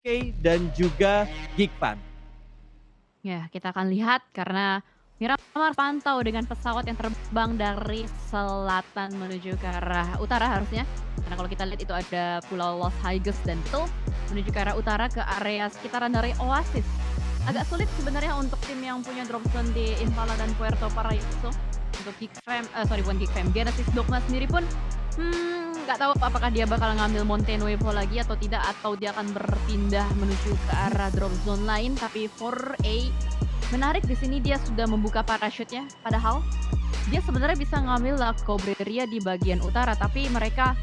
SK dan juga Geekfan. Ya, kita akan lihat karena Miramar pantau dengan pesawat yang terbang dari selatan menuju ke arah utara harusnya. Karena kalau kita lihat itu ada Pulau Los Haigos dan Tul menuju ke arah utara ke area sekitaran dari Oasis. Agak sulit sebenarnya untuk tim yang punya drop zone di Impala dan Puerto Paraiso. Untuk bukan Geekfam, Genesis Dogma sendiri pun nggak tahu apakah dia bakal ngambil Monte Nuevo lagi atau tidak, atau dia akan berpindah menuju ke arah drop zone lain. Tapi 4A menarik di sini, dia sudah membuka parachute-nya, padahal dia sebenarnya bisa ngambil La Cobreria di bagian utara, tapi mereka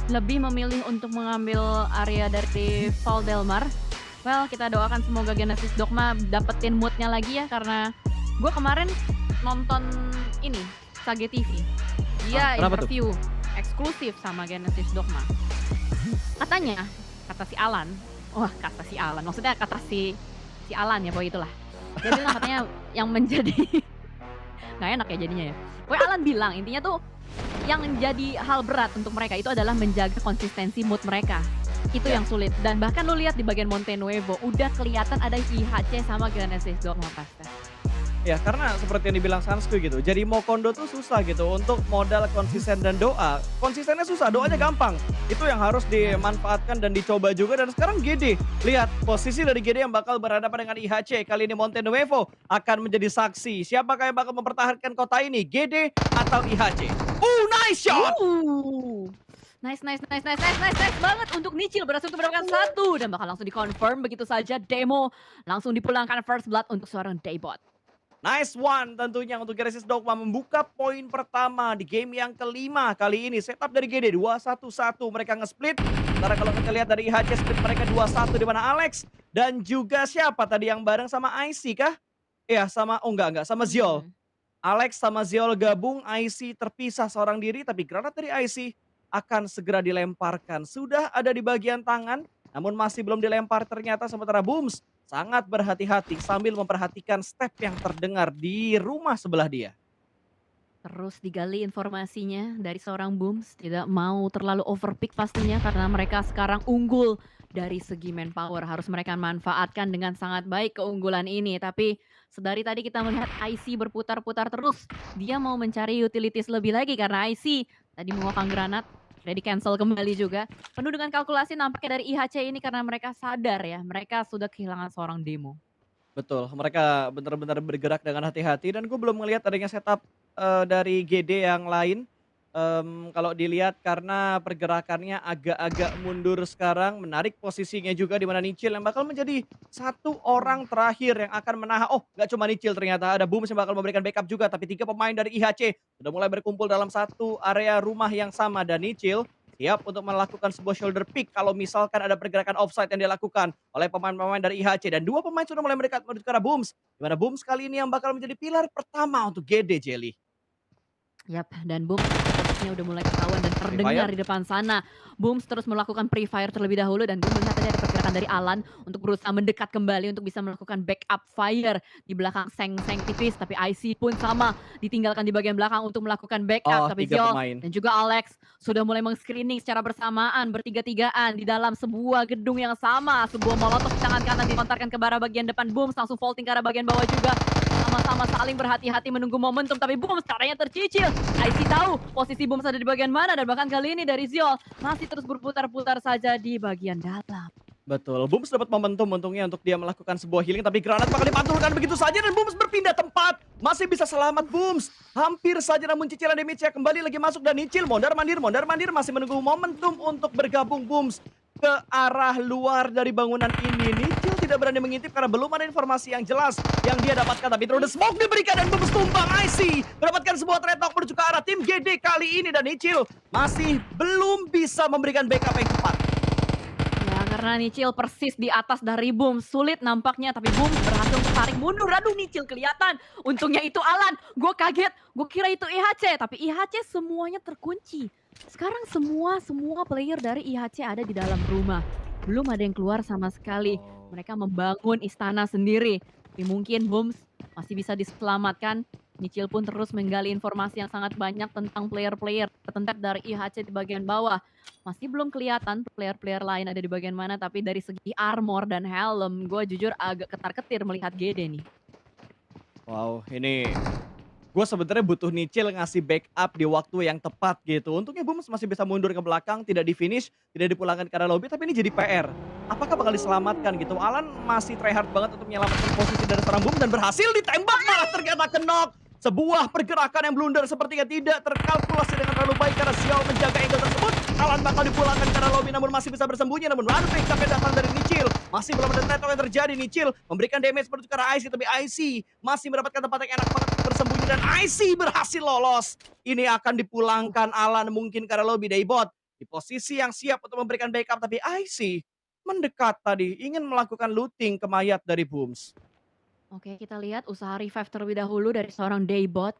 lebih memilih untuk mengambil area dari Val Del Mar. Well, kita doakan semoga Genesis Dogma dapetin mood-nya lagi ya, karena gue kemarin nonton ini, Sage TV. Dia Kenapa tuh? interview eksklusif sama Genesis Dogma. Katanya, kata si Alan, kata si Alan, maksudnya kata si Alan ya, pokoknya itulah. Dia bilang katanya yang menjadi nggak enak ya jadinya ya. Pokoknya Alan bilang intinya tuh yang jadi hal berat untuk mereka itu adalah menjaga konsistensi mood mereka. Itu Ya. yang sulit. Dan bahkan lu lihat di bagian Monte Nuevo udah kelihatan ada IHC sama Genesis Dogma pasti. Ya, karena seperti yang dibilang Sansku gitu. Jadi Mokondo tuh susah gitu untuk modal konsisten dan doa. Konsistennya susah, doanya Mhm, gampang. Itu yang harus benar. dimanfaatkan dan dicoba juga. Dan sekarang GD, lihat posisi dari GD yang bakal berhadapan dengan IHC. Kali ini Monte Nuevo akan menjadi saksi. Siapakah yang bakal mempertahankan kota ini? GD atau IHC? Nice shot! Uh. Nice, nice, nice, nice, nice, nice, nice banget untuk Nichil, berhasil untuk mendapatkan satu dan bakal langsung di-confirm begitu saja. Demo langsung dipulangkan first blood untuk seorang Daybot. Nice one tentunya untuk Genesis Dogma membuka poin pertama di game yang kelima kali ini. Setup dari GD 2-1-1, mereka nge-split. Sementara kalau kita lihat dari IHC split mereka 2-1 di mana Alex dan juga siapa tadi yang bareng sama IC kah? Iya sama enggak sama Ziol. Hmm. Alex sama Ziol gabung, IC terpisah seorang diri tapi granat dari IC akan segera dilemparkan. Sudah ada di bagian tangan namun masih belum dilempar ternyata, sementara Booms sangat berhati-hati sambil memperhatikan step yang terdengar di rumah sebelah dia. Terus digali informasinya dari seorang Booms, tidak mau terlalu overpick pastinya karena mereka sekarang unggul dari segi manpower. Harus mereka manfaatkan dengan sangat baik keunggulan ini. Tapi sedari tadi kita melihat IC berputar-putar terus. Dia mau mencari utilities lebih lagi karena IC tadi menguakkan granat. Sudah di cancel kembali juga. Penuh dengan kalkulasi nampaknya dari IHC ini karena mereka sadar ya. Mereka sudah kehilangan seorang demo. Betul, mereka benar-benar bergerak dengan hati-hati dan gue belum melihat adanya setup, dari GD yang lain, kalau dilihat karena pergerakannya agak-agak mundur sekarang, menarik posisinya juga di mana Nichil yang bakal menjadi satu Hmm. orang terakhir yang akan menahan nggak cuma Nichil ternyata ada Booms yang bakal memberikan backup juga, tapi 3 pemain dari IHC sudah mulai berkumpul dalam satu area rumah yang sama dan Nichil siap untuk melakukan sebuah shoulder pick kalau misalkan ada pergerakan offside yang dilakukan oleh pemain-pemain dari IHC dan 2 pemain sudah mulai mendekat menuju ke arah Booms, di mana Booms kali ini yang bakal menjadi pilar pertama untuk GD Jelly. Yap, dan Booms posisinya udah mulai ketahuan dan Free terdengar Fire. di depan sana. Booms terus melakukan pre-fire terlebih dahulu dan gue melihat tadi ada pergerakan dari Alan untuk berusaha mendekat kembali untuk bisa melakukan backup fire di belakang seng-seng tipis. Tapi IC pun sama, ditinggalkan di bagian belakang untuk melakukan backup. Oh, Tapi 3 Ziol pemain. dan juga Alex sudah mulai meng-screening secara bersamaan, bertiga-tigaan di dalam sebuah gedung yang sama. Sebuah molotov di tangan kanan dilontarkan ke arah bagian depan. Booms langsung vaulting ke arah bagian bawah juga. Sama-sama saling berhati-hati menunggu momentum, tapi Booms caranya tercicil. IC tahu posisi Booms ada di bagian mana dan bahkan kali ini dari Ziol masih terus berputar-putar saja di bagian dalam. Betul, Booms dapat momentum untungnya untuk dia melakukan sebuah healing, tapi granat bakal dipantulkan begitu saja dan Booms berpindah tempat. Masih bisa selamat Booms. Hampir saja namun cicilan damage-nya kembali lagi masuk dan Nichil mondar-mandir masih menunggu momentum untuk bergabung Booms ke arah luar dari bangunan ini. Nichil tidak berani mengintip karena belum ada informasi yang jelas yang dia dapatkan, tapi terus smoke diberikan dan Booms tumbang. IC mendapatkan sebuah trade talk menuju ke arah tim GD kali ini dan Nichil masih belum bisa memberikan backup yang tepat. Ya, karena Nichil persis di atas dari Booms. Sulit nampaknya, tapi Booms berhasil untuk tarik mundur. Aduh, Nichil kelihatan. Untungnya itu Alan. Gue kaget. Gue kira itu IHC, tapi IHC semuanya terkunci. Sekarang semua player dari IHC ada di dalam rumah. Belum ada yang keluar sama sekali. Oh. Mereka membangun istana sendiri. Tapi mungkin Booms masih bisa diselamatkan. Nichil pun terus menggali informasi yang sangat banyak tentang player-player tertentep dari IHC di bagian bawah. Masih belum kelihatan player-player lain ada di bagian mana, tapi dari segi armor dan helm, gue jujur agak ketar-ketir melihat GD nih. Wow, ini gue sebenarnya butuh Nichil ngasih backup di waktu yang tepat gitu. Untungnya Bums masih bisa mundur ke belakang, tidak di-finish, tidak dipulangkan ke arah lobby, tapi ini jadi PR. Apakah bakal diselamatkan gitu? Alan masih try hard banget untuk menyelamatkan posisi dari seorang Bums dan berhasil ditembak malah ternyata knock. Sebuah pergerakan yang blunder sepertinya tidak terkalkulasi dengan terlalu baik karena Xiao menjaga angle tersebut. Alan bakal dipulangkan ke arah lobby namun masih bisa bersembunyi, namun ada backup yang datang dari Nichil. Masih belum ada tackle yang terjadi. Nichil memberikan damage menuju ke arah IC, tapi IC masih mendapatkan tempat yang enak banget untuk bersembunyi dan IC berhasil lolos. Ini akan dipulangkan Alan mungkin ke arah lobby. Daybot di posisi yang siap untuk memberikan backup, tapi IC mendekat tadi ingin melakukan looting ke mayat dari Booms. Oke, kita lihat usaha revive terlebih dahulu dari seorang Daybot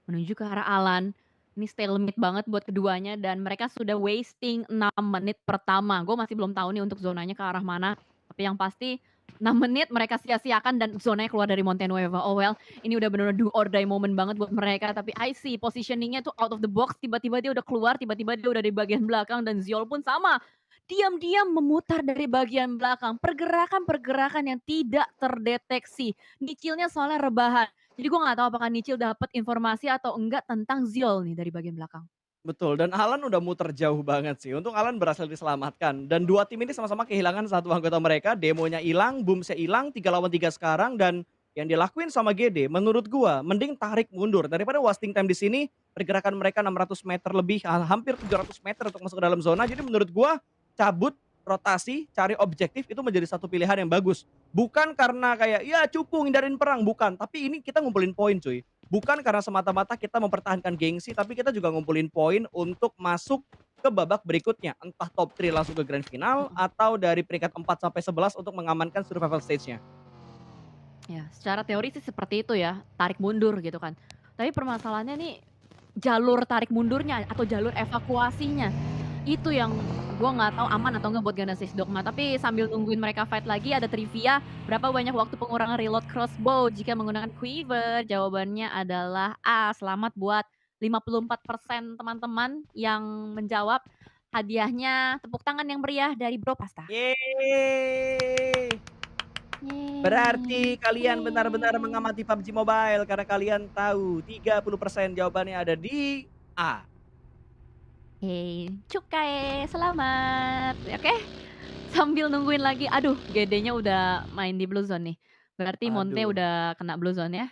menuju ke arah Alan. Ini stalemate banget buat keduanya dan mereka sudah wasting 6 menit pertama. Gue masih belum tahu nih untuk zonanya ke arah mana. Tapi yang pasti 6 menit mereka sia-siakan dan zonanya keluar dari Mountain Wave. Oh well, ini udah bener-bener do or die moment banget buat mereka. Tapi I see positioningnya tuh out of the box. Tiba-tiba dia udah keluar, tiba-tiba dia udah di bagian belakang. Dan Ziol pun sama. Diam-diam memutar dari bagian belakang. Pergerakan-pergerakan yang tidak terdeteksi. Nichilnya soalnya rebahan. Jadi gue nggak tahu apakah Nichil dapat informasi atau enggak tentang Ziol nih dari bagian belakang. Betul, dan Alan udah muter jauh banget sih. Untung Alan berhasil diselamatkan. Dan dua tim ini sama-sama kehilangan satu anggota mereka. Demonya hilang, Boomsnya hilang, 3 lawan 3 sekarang. Dan yang dilakuin sama GD, menurut gua, mending tarik mundur. Daripada wasting time di sini, pergerakan mereka 600 meter lebih, hampir 700 meter untuk masuk ke dalam zona. Jadi menurut gua, cabut, rotasi, cari objektif itu menjadi satu pilihan yang bagus. Bukan karena kayak, ya cupu hindarin perang, bukan. Tapi ini kita ngumpulin poin cuy. Bukan karena semata-mata kita mempertahankan gengsi, tapi kita juga ngumpulin poin untuk masuk ke babak berikutnya. Entah top 3 langsung ke grand final, Mhm. atau dari peringkat 4 sampai 11 untuk mengamankan survival stage-nya. Ya, secara teori sih seperti itu ya, tarik mundur gitu kan. Tapi permasalahannya nih jalur tarik mundurnya atau jalur evakuasinya. Itu yang gua nggak tahu aman atau enggak buat Genesis Dogma. Tapi sambil nungguin mereka fight lagi ada trivia, berapa banyak waktu pengurangan reload crossbow jika menggunakan quiver? Jawabannya adalah A. Selamat buat 54% teman-teman yang menjawab. Hadiahnya tepuk tangan yang meriah dari Bro Pasta. Yeay! Berarti Yeay, kalian benar-benar yeay. mengamati PUBG Mobile karena kalian tahu 30% jawabannya ada di A. Hei, cukai, selamat. Oke, sambil nungguin lagi, aduh GD-nya udah main di Blue Zone nih. Berarti Monte Aduh, udah kena Blue Zone ya. ya.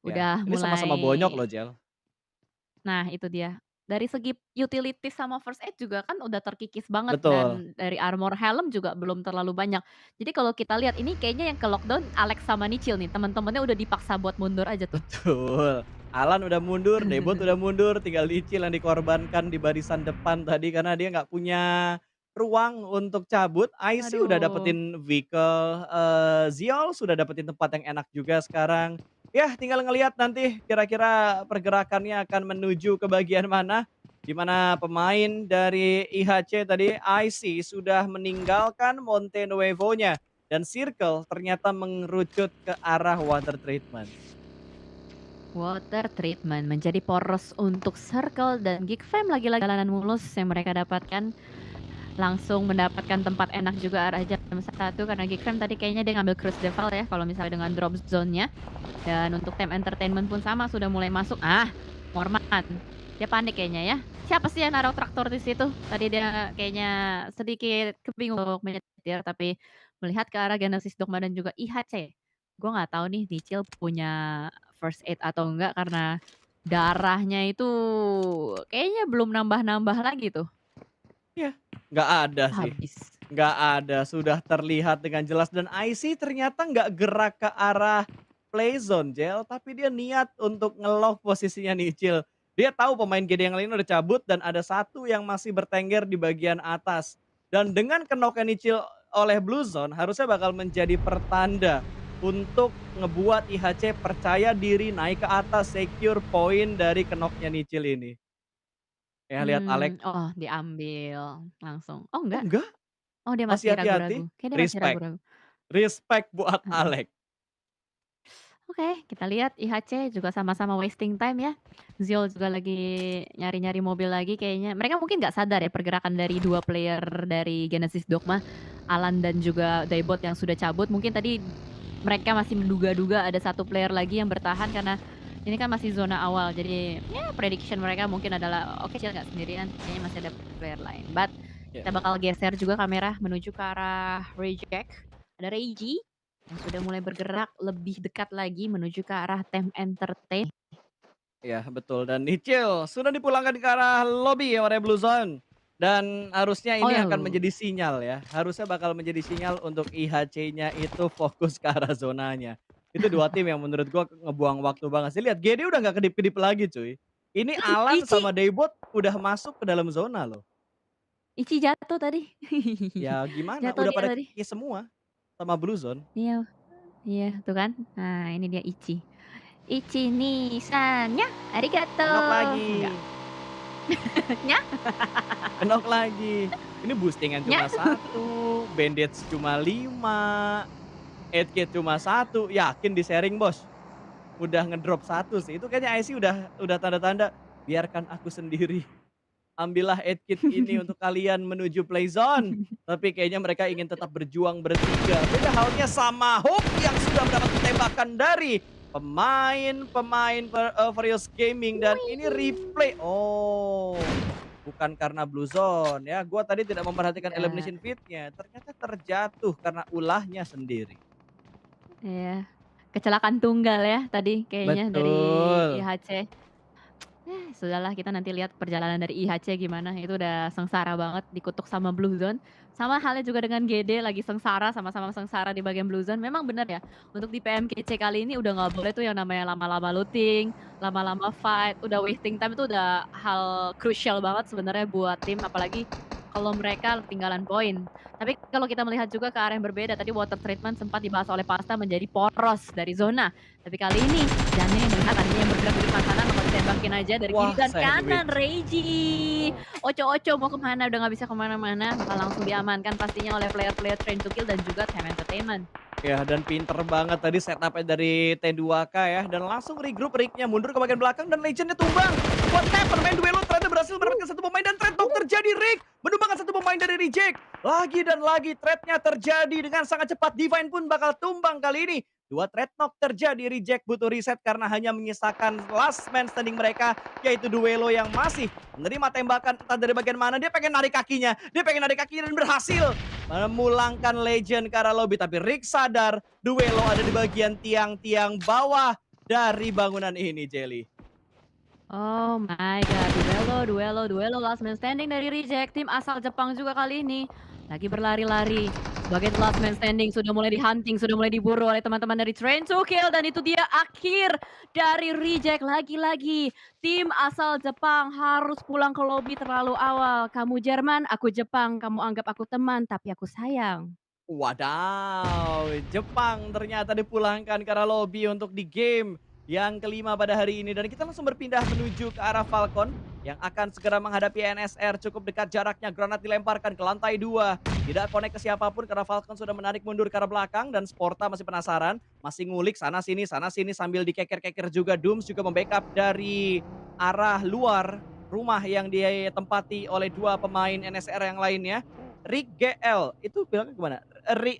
Udah Ini sama-sama mulai bonyok loh, Jel. nah itu dia. Dari segi utilities sama first aid juga kan udah terkikis banget Betul. dan dari armor helm juga belum terlalu banyak. Jadi kalau kita lihat ini kayaknya yang ke lockdown Alex sama Nichil nih, teman-temannya udah dipaksa buat mundur aja tuh. Betul. Alan udah mundur, Debot udah mundur, tinggal Licil yang dikorbankan di barisan depan tadi karena dia nggak punya ruang untuk cabut. IC udah Aduh. dapetin vehicle, Ziol sudah dapetin tempat yang enak juga sekarang. Ya tinggal ngelihat nanti kira-kira pergerakannya akan menuju ke bagian mana. Di mana pemain dari IHC tadi, IC sudah meninggalkan Monte Nuevo-nya. Dan Circle ternyata mengerucut ke arah water treatment. Water treatment menjadi poros untuk Circle dan Geek Fam lagi-lagi jalanan mulus yang mereka dapatkan. Langsung mendapatkan tempat enak juga arah jam 1 karena Geek Fam tadi kayaknya dia ngambil Cruise Devil ya kalau misalnya dengan drop zone-nya. Dan untuk Time Entertainment pun sama sudah mulai masuk. Morman. Dia panik kayaknya ya. Siapa sih yang naruh traktor di situ? Tadi dia kayaknya sedikit kebingung untuk menyetir tapi melihat ke arah Genesis Dogma dan juga IHC. Gue nggak tahu nih Dicil punya first aid atau enggak karena darahnya itu kayaknya belum nambah-nambah lagi tuh. Iya, nggak ada sih, Habis. nggak ada, sudah terlihat dengan jelas dan IC ternyata nggak gerak ke arah play zone Jel, tapi dia niat untuk nge-lock posisinya Nichil. Dia tahu pemain GD yang lain udah cabut dan ada satu yang masih bertengger di bagian atas. Dan dengan kenoknya Nichil oleh Blue Zone harusnya bakal menjadi pertanda untuk ngebuat IHC percaya diri naik ke atas secure poin dari kenoknya Nichil ini. Ya lihat Alex, Oh diambil langsung. Oh oh enggak? enggak? Oh dia Masih masih hati-hati? ragu-ragu. Kayak dia masih Respect, ragu-ragu. respect buat Heeh. Alex. Oke, kita lihat IHC juga sama-sama wasting time ya. Zio juga lagi nyari-nyari mobil lagi kayaknya. Mereka mungkin nggak sadar ya pergerakan dari 2 player dari Genesis Dogma, Alan dan juga Daebot yang sudah cabut. Mungkin tadi mereka masih menduga-duga ada satu player lagi yang bertahan karena ini kan masih zona awal. Jadi ya prediction mereka mungkin adalah oke Chill nggak sendirian, kayaknya masih ada player lain. But Ya. kita bakal geser juga kamera menuju ke arah Reject. Ada Reiji yang sudah mulai bergerak lebih dekat lagi menuju ke arah Tem Entertain. Iya betul dan Nichil sudah dipulangkan ke arah lobby oleh Blue Zone. Dan harusnya ini akan Oh, menjadi sinyal ya, harusnya bakal menjadi sinyal untuk IHC-nya itu fokus ke arah zonanya. Itu 2 tim yang menurut gua ngebuang waktu banget sih, lihat GD udah nggak kedip-kedip lagi cuy. Ini Alan Ichi sama Daebot udah masuk ke dalam zona loh. Ichi jatuh tadi. Ya gimana, Jatuh udah dia pada tadi. kikis semua sama Blue Zone. Iya, iya tuh kan. Nah, ini dia Ichi. Ichi ni san ya, arigato. Knock Enggak. lagi, Nya? knock lagi. Ini boostingan Nya? cuma satu, bandage cuma 5. 8K cuma satu, yakin di-sharing Bos? Udah ngedrop satu sih, itu kayaknya IC udah tanda-tanda, "Biarkan aku sendiri, ambillah 8 kit ini untuk kalian menuju play zone." Tapi kayaknya mereka ingin tetap berjuang bertiga. Beda halnya sama Hope yang sudah mendapat tembakan dari pemain Furious Gaming dan ini replay. Oh, bukan karena Blue Zone ya, gua tadi tidak memperhatikan Enggak. elimination feed-nya, ternyata terjatuh karena ulahnya sendiri. Iya. Kecelakaan tunggal ya tadi kayaknya dari Betul. IHC. Sudahlah kita nanti lihat perjalanan dari IHC gimana, itu udah sengsara banget dikutuk sama Blue Zone. Sama halnya juga dengan GD lagi sengsara, sama-sama sengsara di bagian Blue Zone. Memang benar ya, untuk di PMGC kali ini udah nggak boleh tuh yang namanya lama-lama looting, lama-lama fight, udah wasting time itu udah hal crucial banget sebenarnya buat tim, apalagi kalau mereka ketinggalan poin. Tapi kalau kita melihat juga ke arah yang berbeda, tadi water treatment sempat dibahas oleh Pasta menjadi poros dari zona. Tapi kali ini Jane melihat adanya yang bergerak di depan sana bakal ditembakin aja dari kiri Wah, dan kanan. sandwich. Reiji, Ocho-Ocho mau kemana? Udah nggak bisa kemana-mana. Bakal langsung diamankan pastinya oleh player-player Train to Kill dan juga Time Entertainment. Ya, dan pinter banget tadi setup-nya dari T2K ya, dan langsung regroup Rick-nya mundur ke bagian belakang dan Legend-nya tumbang. What happened? Main duelo ternyata berhasil mendapatkan satu pemain dan trade talk terjadi. Rick menumbangkan satu pemain dari Reject. Lagi dan lagi trade-nya terjadi dengan sangat cepat. Divine pun bakal tumbang kali ini. Dua trade knock terjadi, Reject butuh reset karena hanya menyisakan last man standing mereka, yaitu Duelo yang masih menerima tembakan entah dari bagian mana. Dia pengen narik kakinya, dan berhasil memulangkan Legend ke arah lobby. Tapi Rick sadar Duelo ada di bagian tiang-tiang bawah dari bangunan ini, Jelly. Oh my god, duelo last man standing dari Reject, tim asal Jepang juga kali ini. Lagi berlari-lari, sebagai last man standing sudah mulai di-hunting, sudah mulai diburu oleh teman-teman dari Train to Kill dan itu dia akhir dari Reject. Lagi-lagi tim asal Jepang harus pulang ke lobby terlalu awal. Kamu Jerman, aku Jepang, kamu anggap aku teman, tapi aku sayang. Wadaw, Jepang ternyata dipulangkan ke arah lobby untuk di game yang kelima pada hari ini. Dan kita langsung berpindah menuju ke arah Falcon yang akan segera menghadapi NSR. Cukup dekat jaraknya, granat dilemparkan ke lantai 2. Tidak connect ke siapapun karena Falcon sudah menarik mundur ke arah belakang. Dan Sporta masih penasaran, masih ngulik sana sini sambil dikeker-keker juga. Dooms juga membackup dari arah luar rumah yang ditempati oleh dua pemain NSR yang lainnya. Rigel, itu bilangnya gimana?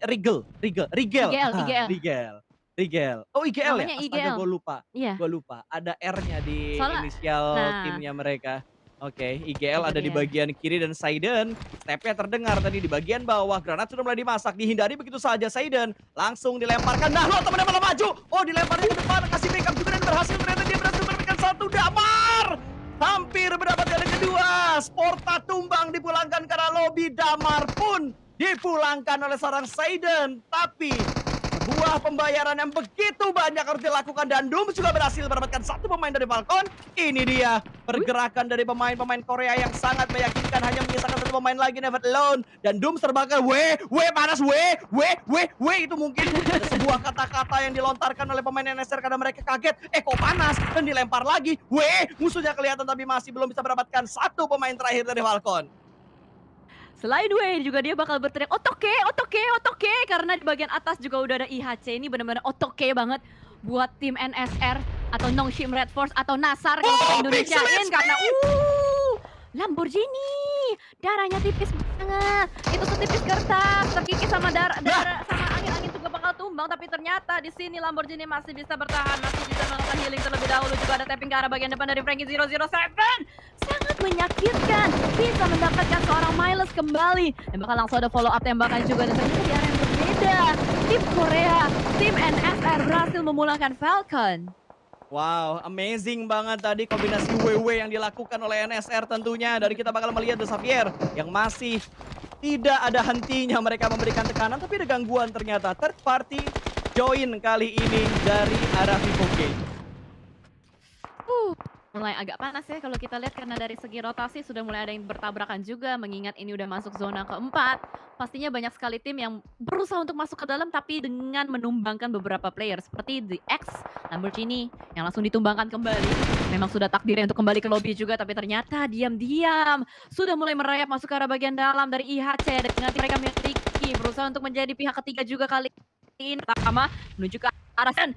Rigel, IGL, IGL. Rigel. Oh IGL ya? Namanya Astaga IGL. Iya, gue lupa. Ada R-nya di soalnya inisial nah, timnya mereka. Oke, IGL itu ada di dia. bagian kiri dan Saiden step-nya terdengar tadi di bagian bawah. Granat sudah mulai dimasak, dihindari begitu saja. Saiden langsung dilemparkan. Nah lo temennya malah maju. Oh dilemparnya ke depan, kasih backup juga dan berhasil. Ternyata dia berhasil mendapatkan satu damar. Hampir mendapatkan yang kedua. Sporta tumbang dipulangkan karena lobby. Damar pun dipulangkan oleh seorang Saiden. Tapi sebuah pembayaran yang begitu banyak harus dilakukan dan Doom juga berhasil mendapatkan satu pemain dari Falcon. Ini dia pergerakan dari pemain-pemain Korea yang sangat meyakinkan, hanya menyisakan satu pemain lagi, Never Alone. Dan Doom terbakar, panas, itu mungkin ada sebuah kata-kata yang dilontarkan oleh pemain NSR karena mereka kaget, kok panas, dan dilempar lagi, musuhnya kelihatan tapi masih belum bisa mendapatkan satu pemain terakhir dari Falcon. Selain Wei juga dia bakal berteriak otoke, otoke, otoke karena di bagian atas juga udah ada IHC, ini benar-benar otoke banget buat tim NSR atau Nongshim Red Force atau Nasar kalau kita Oh, Indonesiain pixel karena speed! Lamborghini darahnya tipis banget, itu setipis kertas, terkikis sama Yah! sama angin-angin juga bakal tumbang, tapi ternyata di sini Lamborghini masih bisa bertahan, masih bisa melakukan healing terlebih dahulu, juga ada tapping ke arah bagian depan dari Franky007, sangat menyakitkan, bisa mendapatkan seorang Miles kembali, dan bakal langsung ada follow up tembakan juga, dan ternyata di area yang berbeda, tim Korea, tim NSR berhasil memulangkan Falcon. Wow, amazing banget tadi kombinasi WW yang dilakukan oleh NSR tentunya. Dan kita bakal melihat The Xavier yang masih tidak ada hentinya mereka memberikan tekanan. Tapi ada gangguan ternyata. Third party join kali ini dari arah Vivo Gate. Uh, Mulai agak panas ya kalau kita lihat karena dari segi rotasi sudah mulai ada yang bertabrakan juga mengingat ini udah masuk zona keempat. Pastinya banyak sekali tim yang berusaha untuk masuk ke dalam tapi dengan menumbangkan beberapa player seperti The X, Lamborghini yang langsung ditumbangkan kembali. Memang sudah takdirnya untuk kembali ke lobby juga tapi ternyata diam-diam sudah mulai merayap masuk ke arah bagian dalam dari IHC dengan tim mereka memiliki berusaha untuk menjadi pihak ketiga juga kali ini pertama menuju ke arah dan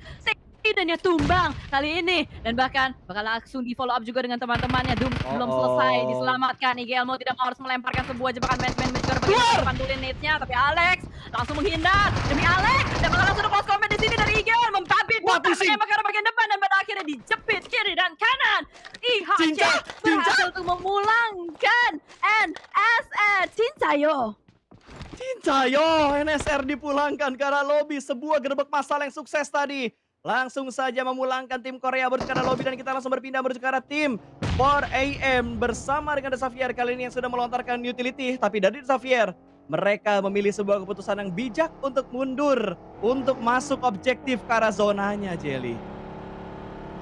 dannya tumbang kali ini dan bahkan bakal langsung di follow up juga dengan teman-temannya. Doom belum selesai diselamatkan. Igelmo tidak mau harus melemparkan sebuah jebakan man-man juga bagaimana pandulin nate-nya tapi Alex langsung menghindar demi Alex dan bakal langsung close combat di sini dari Igel membabi putar menembak ke arah bagian depan dan pada akhirnya dijepit kiri dan kanan. IHC berhasil untuk memulangkan NSR Cincayo. Cincayo, NSR dipulangkan ke arah lobby. Sebuah gerbek masal yang sukses tadi. Langsung saja memulangkan tim Korea menuju ke arah lobby dan kita langsung berpindah menuju ke arah tim 4AM bersama dengan The Xavier kali ini yang sudah melontarkan utility. Tapi dari The Xavier, mereka memilih sebuah keputusan yang bijak untuk mundur, untuk masuk objektif ke arah zonanya, Jelly.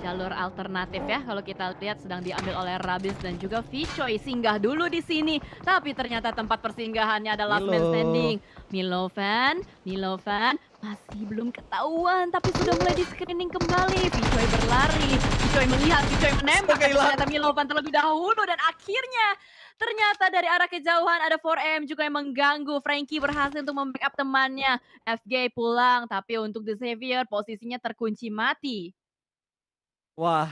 Jalur alternatif ya kalau kita lihat sedang diambil oleh Rabis dan juga Vicoy singgah dulu di sini tapi ternyata tempat persinggahannya adalah last man standing. Milovan masih belum ketahuan tapi sudah mulai di screening kembali. Vicoy berlari, Vicoy melihat, Vicoy menembak tapi ternyata Milovan terlebih dahulu dan akhirnya ternyata dari arah kejauhan ada 4M juga yang mengganggu. Franky berhasil untuk membackup temannya. FG pulang tapi untuk The Xavier posisinya terkunci mati. Wah,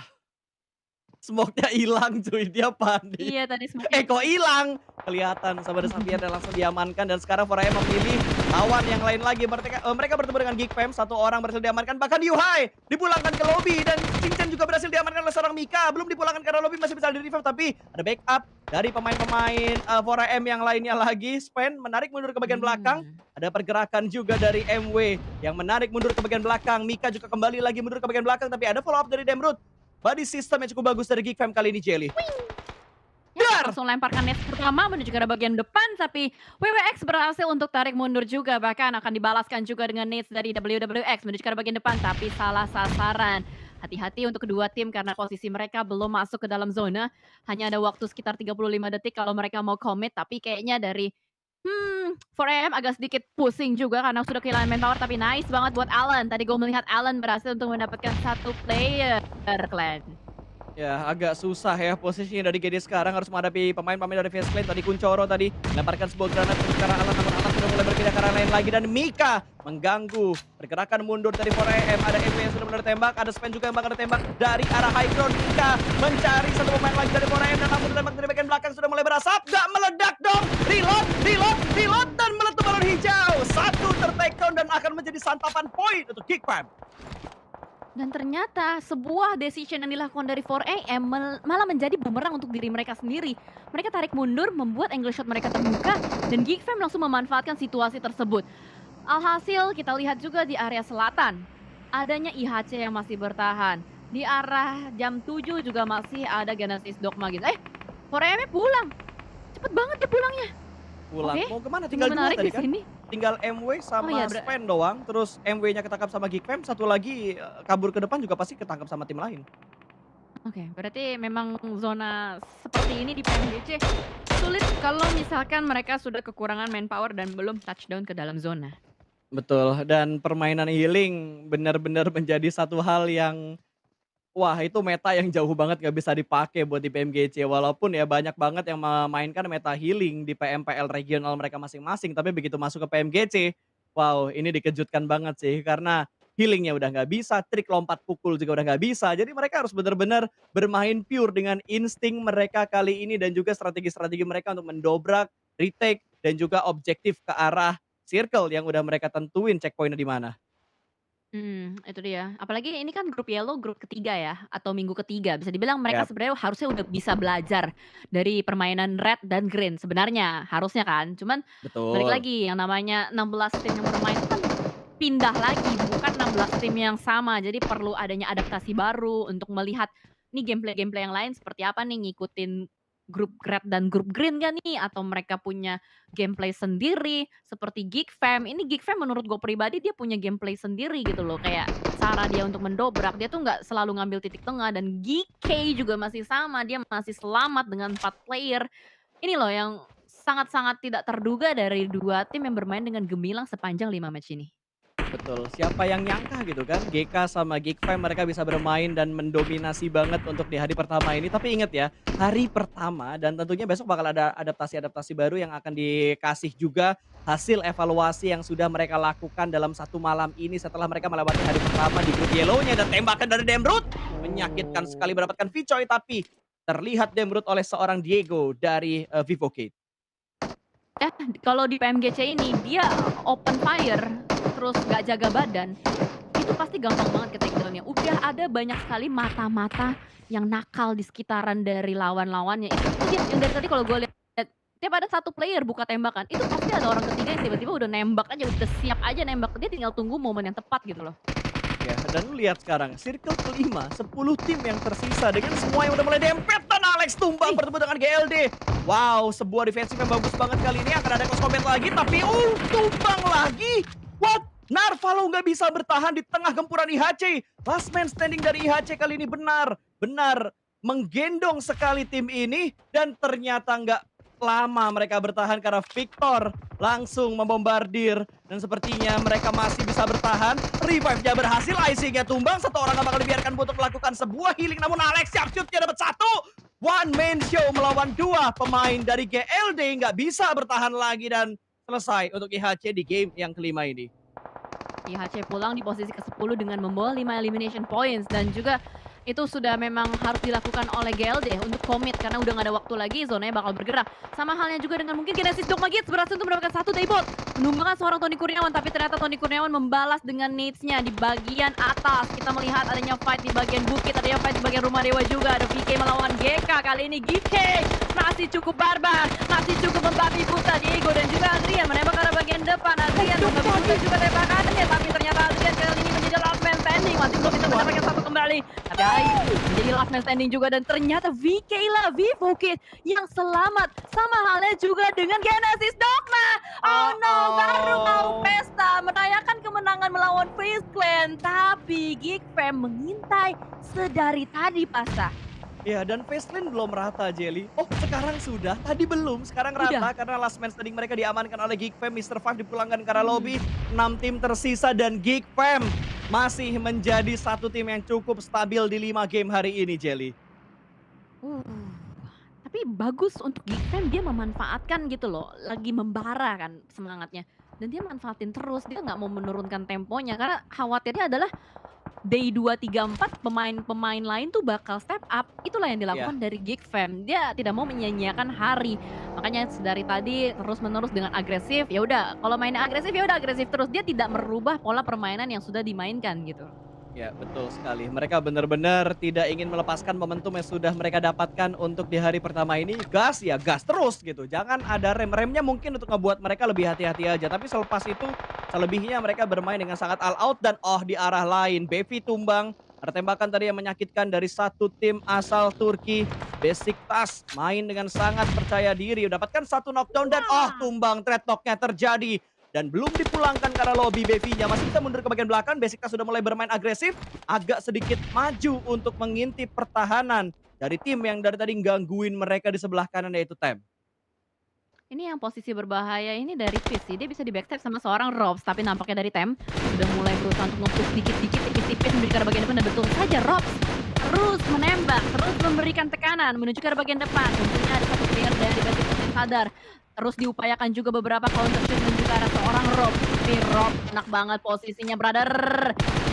smoke-nya hilang cuy, dia panik. Iya tadi smoke-nya Kok hilang? Kelihatan sama The Xavier dan langsung diamankan dan sekarang 4AM memilih lawan yang lain lagi. Mereka bertemu dengan Geekfam, satu orang berhasil diamankan, bahkan Yuhai dipulangkan ke lobby dan Cincen juga berhasil diamankan oleh seorang Mika. Belum dipulangkan ke arah lobby, masih bisa di-revive tapi ada backup dari pemain-pemain 4AM yang lainnya lagi. Spen menarik mundur ke bagian belakang. Ada pergerakan juga dari MW yang menarik mundur ke bagian belakang. Mika juga kembali lagi mundur ke bagian belakang tapi ada follow up dari Demrut. Body system yang cukup bagus dari Geekfam kali ini, Jelly. Ya, langsung lemparkan net pertama menuju ke arah bagian depan tapi WWX berhasil untuk tarik mundur juga bahkan akan dibalaskan juga dengan nades dari WWX menuju ke arah bagian depan tapi salah sasaran. Hati-hati untuk kedua tim karena posisi mereka belum masuk ke dalam zona. Hanya ada waktu sekitar 35 detik kalau mereka mau commit tapi kayaknya dari 4AM agak sedikit pusing juga karena sudah kehilangan manpower tapi nice banget buat Alan. Tadi gue melihat Alan berhasil untuk mendapatkan satu player clan. Ya, agak susah ya posisinya dari GD sekarang harus menghadapi pemain-pemain dari Face Clan. Tadi Kuncoro tadi lemparkan sebuah granat ke arah Alan, namun Alan sudah mulai berpindah ke arah lain lagi dan Mika mengganggu pergerakan mundur dari 4AM. Ada MW yang sudah benar tembak, ada Spen juga yang bakal tembak dari arah high ground. Mika mencari satu pemain lagi dari 4AM dan langsung ditembak dari bagian belakang sudah mulai berasap. Gak meledak dong, reload dan meletup balon hijau. Satu ter-take down dan akan menjadi santapan poin untuk Geekfam. Dan ternyata sebuah decision yang dilakukan dari 4AM malah menjadi bumerang untuk diri mereka sendiri. Mereka tarik mundur, membuat angle shot mereka terbuka, dan Geekfam langsung memanfaatkan situasi tersebut. Alhasil kita lihat juga di area selatan, adanya IHC yang masih bertahan. Di arah jam 7 juga masih ada Genesis Dogma gitu. 4AM pulang, cepet banget ya pulangnya. Pulang, Oke, mau kemana? Tinggal dua menarik tadi di kan? sini. Tinggal MW sama Spen doang, terus MW-nya ketangkap sama Geekfam, satu lagi kabur ke depan juga pasti ketangkap sama tim lain. Oke, berarti memang zona seperti ini di PMGC sulit kalau misalkan mereka sudah kekurangan manpower dan belum touchdown ke dalam zona. Betul, dan permainan healing benar-benar menjadi satu hal yang wah, itu meta yang jauh banget nggak bisa dipakai buat di PMGC. Walaupun ya banyak banget yang memainkan meta healing di PMPL regional mereka masing-masing. Tapi begitu masuk ke PMGC, wow ini dikejutkan banget sih. Karena healingnya udah nggak bisa, trik lompat pukul juga udah nggak bisa. Jadi mereka harus benar-benar bermain pure dengan insting mereka kali ini dan juga strategi-strategi mereka untuk mendobrak, retake, dan juga objektif ke arah circle yang udah mereka tentuin checkpoint-nya di mana. Itu dia. Apalagi ini kan grup yellow grup ketiga ya, atau minggu ketiga. Bisa dibilang mereka Yap, sebenarnya harusnya udah bisa belajar dari permainan red dan green sebenarnya, harusnya kan. Cuman balik betul. lagi yang namanya 16 tim yang bermain itu kan pindah lagi, bukan 16 tim yang sama. Jadi perlu adanya adaptasi baru untuk melihat nih gameplay-gameplay yang lain seperti apa nih, ngikutin grup red dan grup green gak nih? Atau mereka punya gameplay sendiri seperti Geek Fam. Ini Geek Fam menurut gue pribadi dia punya gameplay sendiri gitu loh. Kayak cara dia untuk mendobrak, dia tuh nggak selalu ngambil titik tengah dan GK juga masih sama, dia masih selamat dengan 4 player. Ini loh yang sangat-sangat tidak terduga dari 2 tim yang bermain dengan gemilang sepanjang 5 match ini. Betul, siapa yang nyangka gitu kan, GK sama Geekfam mereka bisa bermain dan mendominasi banget untuk di hari pertama ini. Tapi ingat ya, hari pertama dan tentunya besok bakal ada adaptasi-adaptasi baru yang akan dikasih juga hasil evaluasi yang sudah mereka lakukan dalam satu malam ini setelah mereka melewati hari pertama di grup yellow-nya dan tembakan dari Demrut menyakitkan sekali mendapatkan Vicoy tapi terlihat Demrut oleh seorang Diego dari Vivocade. Eh, kalau di PMGC ini dia open fire, terus nggak jaga badan, itu pasti gampang banget ke take down-nya. Udah ada banyak sekali mata-mata yang nakal di sekitaran dari lawan-lawannya. Itu dia yang dari tadi kalau gue lihat, tiap ada satu player buka tembakan, itu pasti ada orang ketiga yang tiba-tiba udah nembak aja, udah siap aja nembak. Dia tinggal tunggu momen yang tepat gitu loh. Ya, dan lu lihat sekarang, circle kelima, 10 tim yang tersisa dengan semua yang udah mulai dempet dan Alex tumbang Ih, bertemu dengan GLD. Wow, sebuah defensif yang bagus banget kali ini akan ada close combat lagi, tapi tumbang lagi. What? Narvalo nggak bisa bertahan di tengah gempuran IHC. Last man standing dari IHC kali ini benar menggendong sekali tim ini dan ternyata nggak lama mereka bertahan karena Victor langsung membombardir dan sepertinya mereka masih bisa bertahan. Revive-nya berhasil, IC-nya tumbang, satu orang gak bakal dibiarkan untuk melakukan sebuah healing, namun Alex siap shoot-nya dapat satu. One man show melawan dua pemain dari GLD nggak bisa bertahan lagi dan selesai untuk IHC di game yang kelima ini. IHC pulang di posisi ke-10 dengan membawa 5 elimination points dan juga itu sudah memang harus dilakukan oleh GLD untuk komit karena udah gak ada waktu lagi, zonanya bakal bergerak. Sama halnya juga dengan mungkin Genesis Dogma Kids berhasil untuk mendapatkan satu daybot. Menumbangkan seorang Tony Kurniawan, tapi ternyata Tony Kurniawan membalas dengan nades-nya di bagian atas. Kita melihat adanya fight di bagian bukit, adanya fight di bagian rumah dewa juga. Ada VK melawan GK, kali ini GK masih cukup barbar, masih cukup membabi buta. Diego dan juga Adrian menembak ke arah bagian depan. Adrian membabi buta juga tembakannya, tapi ternyata Adrian kali ini menjadi last man standing, masih belum bisa mendapatkan satu kembali. Tapi menjadi last man standing juga dan ternyata VK lah Vivocade yang selamat. Sama halnya juga dengan Genesis Dogma. Oh no, baru mau pesta merayakan kemenangan melawan Face Clan, tapi Geek Fam mengintai sedari tadi Pasa. Ya, dan Fastlane belum rata, Jelly. Oh, sekarang sudah. Tadi belum, sekarang rata Udah. karena last man standing mereka diamankan oleh Geek Fam. Mr. Five dipulangkan ke arah lobby. 6 tim tersisa dan Geek Fam masih menjadi satu tim yang cukup stabil di 5 game hari ini, Jelly. Uh, tapi bagus untuk Geek Fam, dia memanfaatkan gitu loh, lagi membara kan semangatnya. Dan dia manfaatin terus, dia nggak mau menurunkan temponya karena khawatirnya adalah day 2, 3, 4 pemain-pemain lain tuh bakal step up. Itulah yang dilakukan dari Geek Fam. Dia tidak mau menyia-nyiakan hari. Makanya dari tadi terus-menerus dengan agresif. Ya udah, kalau mainnya agresif ya udah agresif terus. Dia tidak merubah pola permainan yang sudah dimainkan gitu. Ya, betul sekali. Mereka benar-benar tidak ingin melepaskan momentum yang sudah mereka dapatkan untuk di hari pertama ini. Gas ya gas terus gitu. Jangan ada rem-remnya mungkin untuk ngebuat mereka lebih hati-hati aja. Tapi selepas itu, selebihnya mereka bermain dengan sangat all out dan di arah lain. Bevi tumbang. Ada tembakan tadi yang menyakitkan dari satu tim asal Turki. Besiktas main dengan sangat percaya diri. Mendapatkan satu knockdown dan tumbang. Threat knock-nya terjadi. Dan belum dipulangkan karena lobby Bevi-nya. Masih bisa mundur ke bagian belakang. Besiktas sudah mulai bermain agresif. Agak sedikit maju untuk mengintip pertahanan dari tim yang dari tadi gangguin mereka di sebelah kanan yaitu Tem. Ini yang posisi berbahaya ini dari Fizz sih, dia bisa di backstab sama seorang Robs, tapi nampaknya dari Tem udah mulai berusaha untuk nge-push dikit-dikit, tipis-tipis menuju ke arah bagian depan dan betul saja Robs terus menembak, terus memberikan tekanan menuju ke arah bagian depan. Tentunya ada satu player dari Basic yang sadar. Terus diupayakan juga beberapa counter shoot dan juga ada seorang Rob. Nih Rob, enak banget posisinya brother.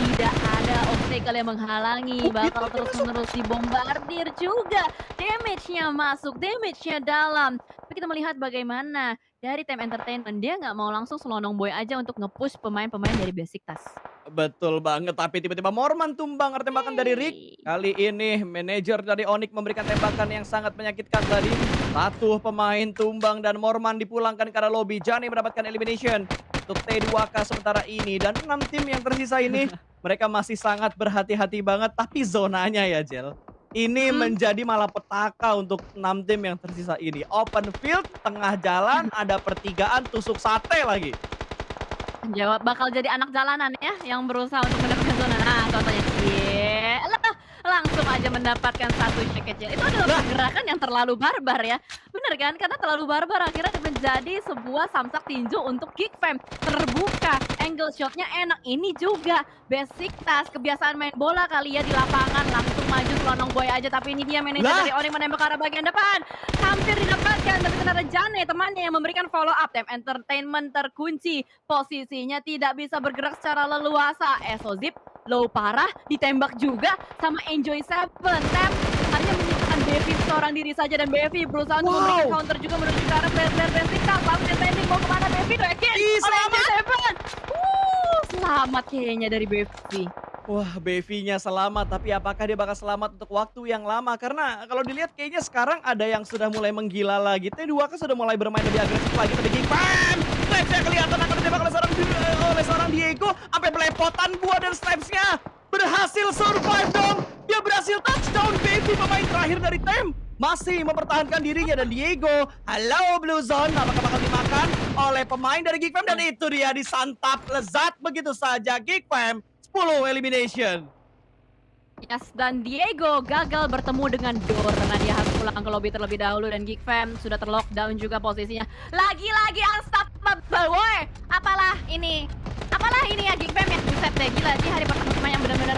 Tidak ada obstacle yang menghalangi, bakal terus-menerus dibombardir juga. Damage-nya masuk, damage-nya dalam. Tapi kita melihat bagaimana dari Team Entertainment, dia nggak mau langsung selonong boy aja untuk nge-push pemain-pemain dari Basic Tas. Betul banget, tapi tiba-tiba Morman tumbang karena tembakan dari Rick. Kali ini manajer dari Onyx memberikan tembakan yang sangat menyakitkan tadi. Satu pemain tumbang dan Morman dipulangkan ke arah lobby. Johnny mendapatkan elimination untuk T2K sementara ini. Dan 6 tim yang tersisa ini, mereka masih sangat berhati-hati banget. Tapi zonanya ya Jel, ini menjadi malapetaka untuk 6 tim yang tersisa ini. Open field, tengah jalan, ada pertigaan, tusuk sate lagi. Jawab bakal jadi anak jalanan ya, yang berusaha untuk mendapatkan zona. Nah, contohnya langsung aja mendapatkan satu shot kecil. Itu adalah pergerakan yang terlalu barbar ya. Bener kan? Karena terlalu barbar akhirnya menjadi sebuah samsak tinju untuk Geek Fam. Terbuka, angle shotnya enak. Ini juga Basic Tas, kebiasaan main bola kali ya di lapangan. Langsung maju selonong boy aja. Tapi ini dia manajer dari Onyx menembak ke arah bagian depan. Hampir didapatkan, tapi ternyata Jane temannya yang memberikan follow up. Team Entertainment terkunci. Posisinya tidak bisa bergerak secara leluasa. Zip low parah, ditembak juga sama Enjoy Seven. Tap hanya menyimpan Bevi seorang diri saja dan Bevi berusaha untuk memberikan counter juga menuju ke arah player-player Basic Tas. Lalu defending mau kemana Bevi? Doekin oleh Enjoy Seven. Selamat kayaknya dari Bevi. Wah, Bevi-nya selamat, tapi apakah dia bakal selamat untuk waktu yang lama? Karena kalau dilihat kayaknya sekarang ada yang sudah mulai menggila lagi. T2K sudah mulai bermain lebih agresif lagi, tapi Geek Fam! Snipes-nya kelihatan akan ditembak oleh seorang Diego. Sampai belepotan gua dan Snipes-nya berhasil survive dong. Dia berhasil touchdown. Bevi pemain terakhir dari tim masih mempertahankan dirinya dan Diego. Halo Blue Zone, apakah bakal dimakan oleh pemain dari Geek Fam? Dan itu dia disantap lezat begitu saja Geek Fam. 10 elimination. Yes, dan Diego gagal bertemu dengan Dor karena dia harus pulang ke lobby terlebih dahulu dan Geek Fam sudah terlockdown juga posisinya. Lagi-lagi unstoppable, woy. Apalah ini ya Geek Fam ya. Buset deh, gila. Di hari pertama yang benar-benar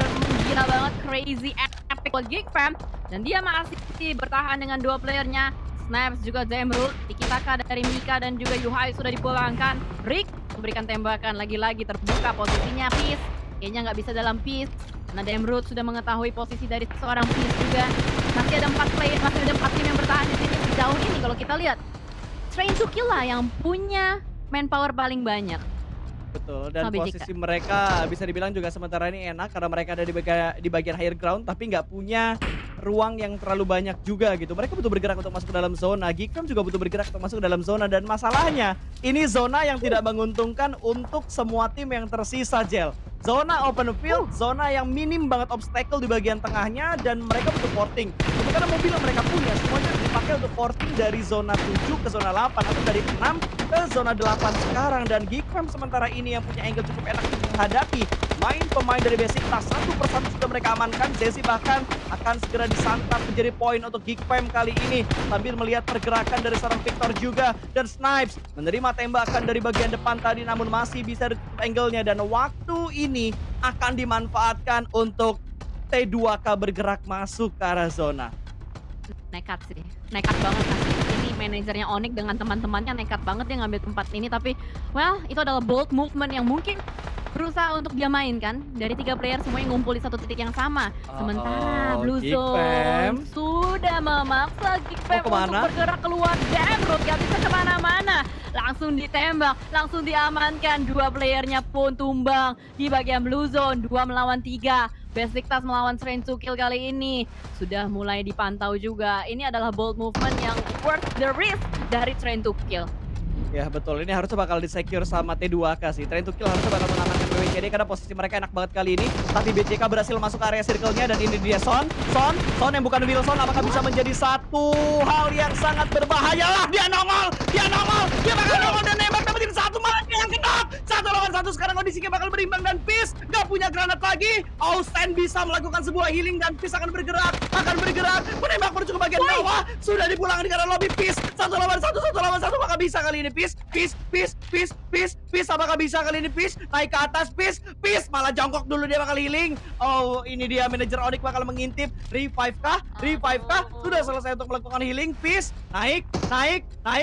gila banget, crazy epic buat Geek Fam. Dan dia masih bertahan dengan dua playernya. Snaps juga Zemrud, Tikitaka dari Mika dan juga Yuhai sudah dipulangkan. Rick memberikan tembakan lagi-lagi terbuka posisinya Peace. Kayaknya nggak bisa dalam Peace. Nah, Demrud sudah mengetahui posisi dari seorang Peace juga. Masih ada 4 player, masih ada 4 tim yang bertahan di sini. Sejauh ini kalau kita lihat, Train to Kill lah yang punya manpower paling banyak. Betul, dan posisi mereka bisa dibilang juga sementara ini enak karena mereka ada di bagian higher ground tapi nggak punya ruang yang terlalu banyak juga gitu. Mereka butuh bergerak untuk masuk ke dalam zona. Geek Fam juga butuh bergerak untuk masuk ke dalam zona dan masalahnya ini zona yang tidak menguntungkan untuk semua tim yang tersisa, Jel. Zona open field, zona yang minim banget obstacle di bagian tengahnya dan mereka butuh porting. Karena mobil yang mereka punya semuanya dipakai untuk porting dari zona 7 ke zona 8 atau dari 6 ke zona 8 sekarang. Dan Geek Fam sementara ini yang punya angle cukup enak untuk menghadapi main pemain dari Basic Tas. Satu persatu sudah mereka amankan. Zesi bahkan akan segera disantap menjadi poin untuk Geek Fam kali ini. Sambil melihat pergerakan dari seorang Victor juga. Dan Snipes menerima tembakan dari bagian depan tadi namun masih bisa ditutup angle-nya. Dan waktu ini akan dimanfaatkan untuk T2K bergerak masuk ke arah zona. Nekat sih, nekat banget kan. Ini manajernya Onyx dengan teman-temannya nekat banget dia ngambil tempat ini. Tapi, well, itu adalah bold movement yang mungkin berusaha untuk dia mainkan. Dari 3 player semuanya ngumpul di satu titik yang sama. Sementara Blue Zone sudah memaksa Geek Fam untuk bergerak keluar. Demrod gak bisa kemana-mana. Langsung ditembak, langsung diamankan. 2 playernya pun tumbang di bagian Blue Zone. 2 melawan 3. Basic Tas melawan Train to Kill kali ini sudah mulai dipantau juga. Ini adalah bold movement yang worth the risk dari Train to Kill. Ya betul, ini harusnya bakal di-secure sama T2K sih. Train to Kill harusnya bakal mengamankan BWCD karena posisi mereka enak banget kali ini. Tapi BCK berhasil masuk ke area circle-nya dan ini dia Son yang bukan Wilson. Apakah bisa menjadi satu hal yang sangat berbahaya lah. Dia nongol, dia bakal nongol dan nembak dapetin satu malah yang kedap. Satu lawan satu sekarang kondisinya bakal berimbang dan Peace nggak punya granat lagi. Austin bisa melakukan sebuah healing dan Peace akan bergerak. Menembak menuju ke bagian bawah. Sudah dipulangkan ke dalam lobby Peace. Satu lawan satu. Apakah bisa kali ini Peace? Peace. Apakah bisa kali ini Peace? Naik ke atas Peace. Malah jongkok dulu dia bakal healing. Oh, ini dia manajer Onyx bakal mengintip. Revive kah? Sudah selesai untuk melakukan healing. Peace. Naik.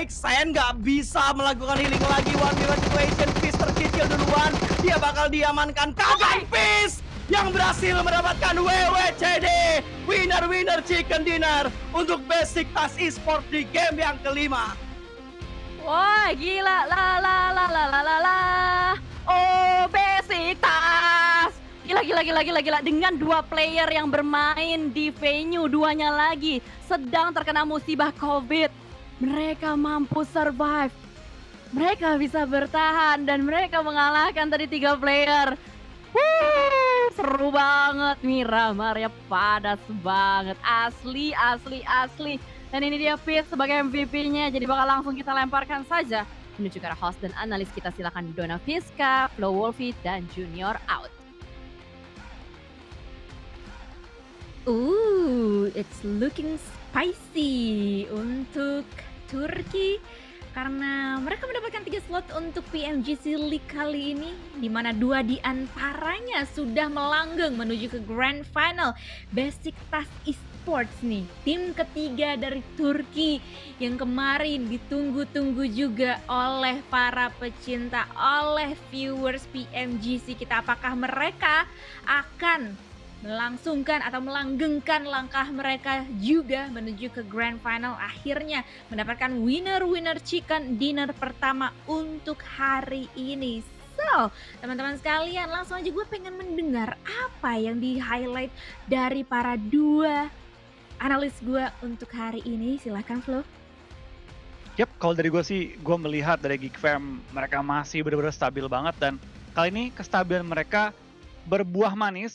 Sen nggak bisa melakukan healing lagi. 1v1 situation. Peace terkicil duluan. Dia bakal diamankan. Kagak Peace yang berhasil mendapatkan WWCD winner chicken dinner untuk Basic Tas Esports di game yang kelima. Wah, gila. Oh, Basic Tas. Gila. Dengan 2 player yang bermain di venue, 2-nya lagi sedang terkena musibah COVID. Mereka mampu survive. Mereka bisa bertahan dan mereka mengalahkan tadi 3 player. Seru banget, Miramar ya, padas banget, asli. Dan ini dia Peace sebagai MVP-nya, jadi bakal langsung kita lemparkan saja menuju ke arah host dan analis kita. Silakan Dona Fiska, Flo Wolfie, dan Junior out. It's looking spicy untuk Turki karena mereka mendapatkan 3 slot untuk PMGC League kali ini, di mana 2 di antaranya sudah melanggeng menuju ke Grand Final. Basic Tas Esports nih, tim ketiga dari Turki yang kemarin ditunggu-tunggu juga oleh para pecinta, oleh viewers PMGC kita. Apakah mereka akan melangsungkan atau melanggengkan langkah mereka juga menuju ke Grand Final, akhirnya mendapatkan winner chicken dinner pertama untuk hari ini. So, teman-teman sekalian, langsung aja gue pengen mendengar apa yang di-highlight dari para 2 analis gue untuk hari ini. Silahkan Flo. Yap, kalau dari gue sih, gue melihat dari Geek Fam mereka masih benar-benar stabil banget, dan kali ini kestabilan mereka berbuah manis